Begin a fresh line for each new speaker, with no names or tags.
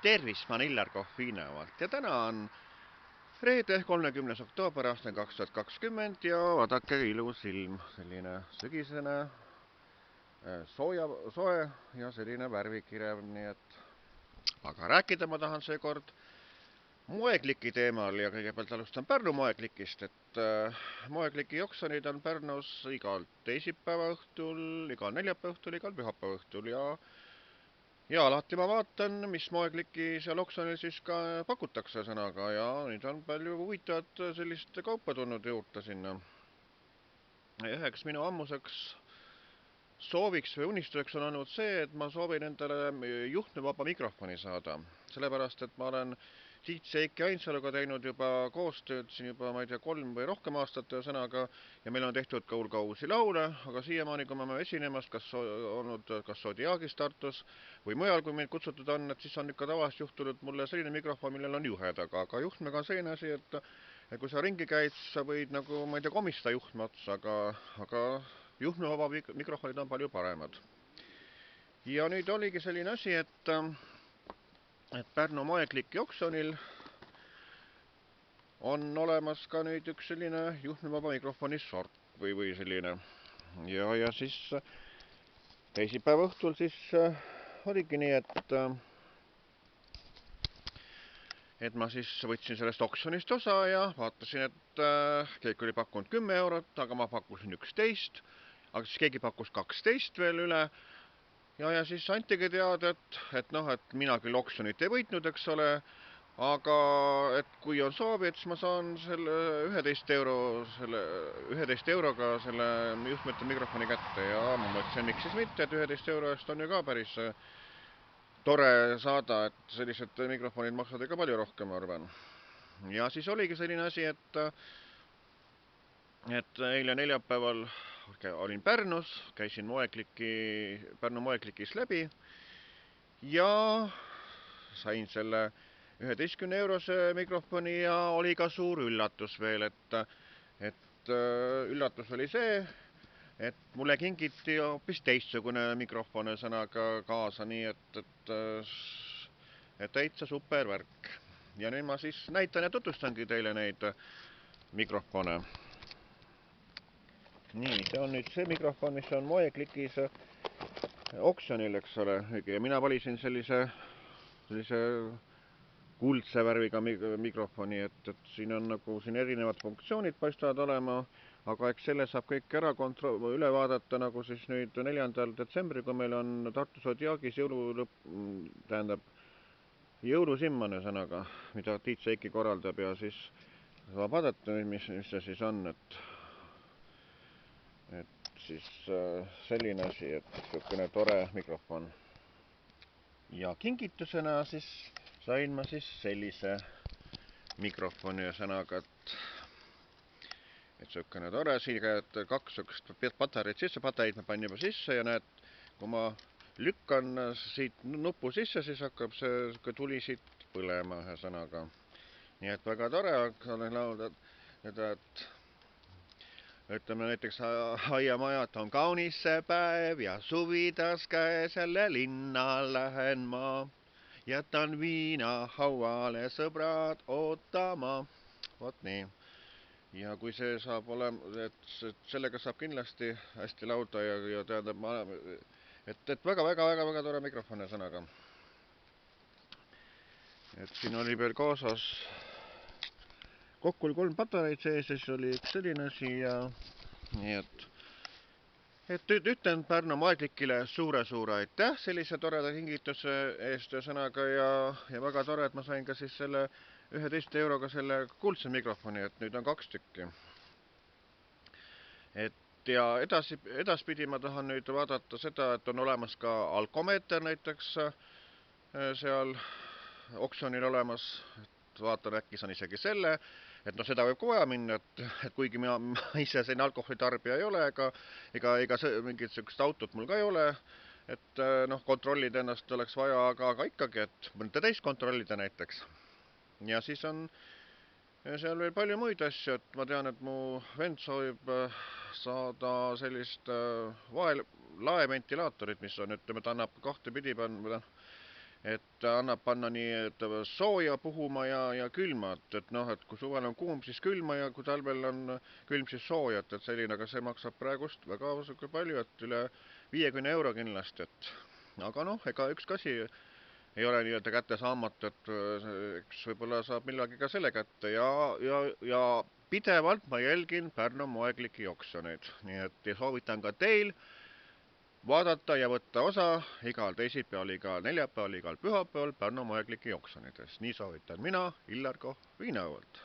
Tervist, ma olen Illar Kohviinevalt ja täna on reede 30. oktoober aastal 2020 ja vaadake ilus ilm, selline sügisene, soe ja selline värvikirev, nii et aga rääkida ma tahan seekord moekliki teemal ja kõigepealt alustan Pärnu moeklikist, et moekliki joksanid on Pärnus igal teisipäeva õhtul, igal neljapäeva õhtul, igal pühapäeva õhtul ja alati ma vaatan, mis moekliki seal oksjonil siis ka pakutakse sõnaga ja nüüd on palju huvitavat sellist kaupa tulnud juurde sinna. Üheks minu ammuseks sooviks või unistuseks on olnud see, et ma soovin endale juhtmevaba mikrofoni saada. Sellepärast, et ma olen Tiit Seiki Ainsaluga teinud juba koostööd siin juba, ma ei tea, 3 või rohkem aastat sõnaga ja meil on tehtud ka hulga uusi laule, aga siiamaani, kui me oleme esinemas, kas Zodiagis Tartus või mujal, kui meid kutsutud on, et siis on ikka tavaliselt juhtunud mulle selline mikrofon, millel on juhe taga, aga juhtmega on selline asi, et kui sa ringi käid, sa võid nagu, ma ei tea, komista juhtme otsa, aga juhtmevaba mikrofonid on palju paremad. Ja nüüd oligi selline asi, et Pärnu moekliki oksjonil on olemas ka nüüd üks selline juhtmevaba mikrofoni sort või selline. Ja siis teisipäeva õhtul siis oligi nii, et ma siis võtsin sellest oksjonist osa ja vaatasin, et keegi oli pakkunud 10 eurot, aga ma pakkusin 11, aga siis keegi pakkus 12 veel üle. Ja siis antigi teada, et mina küll oksjonit ei võitnud, eks ole, aga et kui on soovi, et siis ma saan selle 11 euroga selle juhtmete mikrofoni kätte ja ma mõtlesin, miks siis mitte, et 11 euro eest on ju ka päris tore saada, et sellised mikrofonid maksavad ikka palju rohkem, ma arvan. Ja siis oligi selline asi, et eile neljapäeval olin Pärnus, käisin Pärnu moeklikis läbi ja sain selle 11 eurose mikrofoni ja oli ka suur üllatus veel, et üllatus oli see, et mulle kingiti hoopis teistsugune mikrofon sõnaga kaasa, nii et täitsa super värk. Ja nüüd ma siis näitan ja tutvustangi teile neid mikrofone. Nii, see on nüüd see mikrofon, mis on moeklikis oksjonil, eks ole, ja mina valisin sellise kuldse värviga mikrofoni, et siin on nagu siin erinevad funktsioonid paistavad olema, aga eks selle saab kõik ära üle vaadata nagu siis nüüd 4. detsembril, kui meil on Tartu Zodiagis jõulusimmane sõnaga, mida Tiit Seiki korraldab ja siis saab vaadata, mis see siis on, et siis selline asi, et niisugune tore mikrofon. Ja kingitusena siis sain ma siis sellise mikrofoni sõnaga, et niisugune tore, siia et 2 patareid sisse, patareid ma panin juba sisse ja näed, kui ma lükkan siit nupu sisse, siis hakkab see tuli siit põlema ühe sõnaga. Nii et väga tore, olen laulnud, et ütleme näiteks aiamajad on kaunis see päev ja suvidas käes jälle linna lähen ma. Jätan viina hauale sõbrad ootama. Vot nii. Ja kui see saab olema, et sellega saab kindlasti hästi laulda ja tähendab, et väga tore mikrofon sõnaga. Et siin oli veel kaasas kokku oli 3 patareid sees, siis oli üks selline asi ja nii et ütlen Pärnu moeklikile suure aitäh sellise toreda kingituse eest ja sõnaga ja väga tore, et ma sain ka siis selle 11 euroga selle kuldse mikrofoni, et nüüd on 2 tükki. Et ja edaspidi ma tahan nüüd vaadata seda, et on olemas ka alkomeeter näiteks seal oksjonil olemas, et vaatan äkki saan isegi selle, et seda võib vaja minna, et kuigi ma ise selline alkoholitarbija ei ole, ega mingit sellist autot mul ka ei ole, et kontrollida ennast oleks vaja, aga ikkagi, et mõnda teist kontrollida näiteks. Ja siis on seal veel palju muid asju, et ma tean, et mu vend soovib saada sellist laeventilaatorit, mis on, ütleme, ta annab 2 pidi et annab panna nii et sooja puhuma ja külma, et noh, et kui suvel on kuum, siis külma ja kui talvel on külm, siis sooja, et selline, aga see maksab praegust väga palju, et üle 50 euro kindlasti, et aga noh, ega ükski asi ei ole nii-öelda kätte saamata, et eks võib-olla saab millalgi ka selle kätte ja pidevalt ma jälgin Pärnu moekliki oksjoneid, nii et ja soovitan ka teil vaadata ja võtta osa igal teisipäeval, igal neljapäeval, igal pühapäeval Pärnu moekliki oksjonides. Nii soovitan mina, Illar Kohv Viinaõuelt.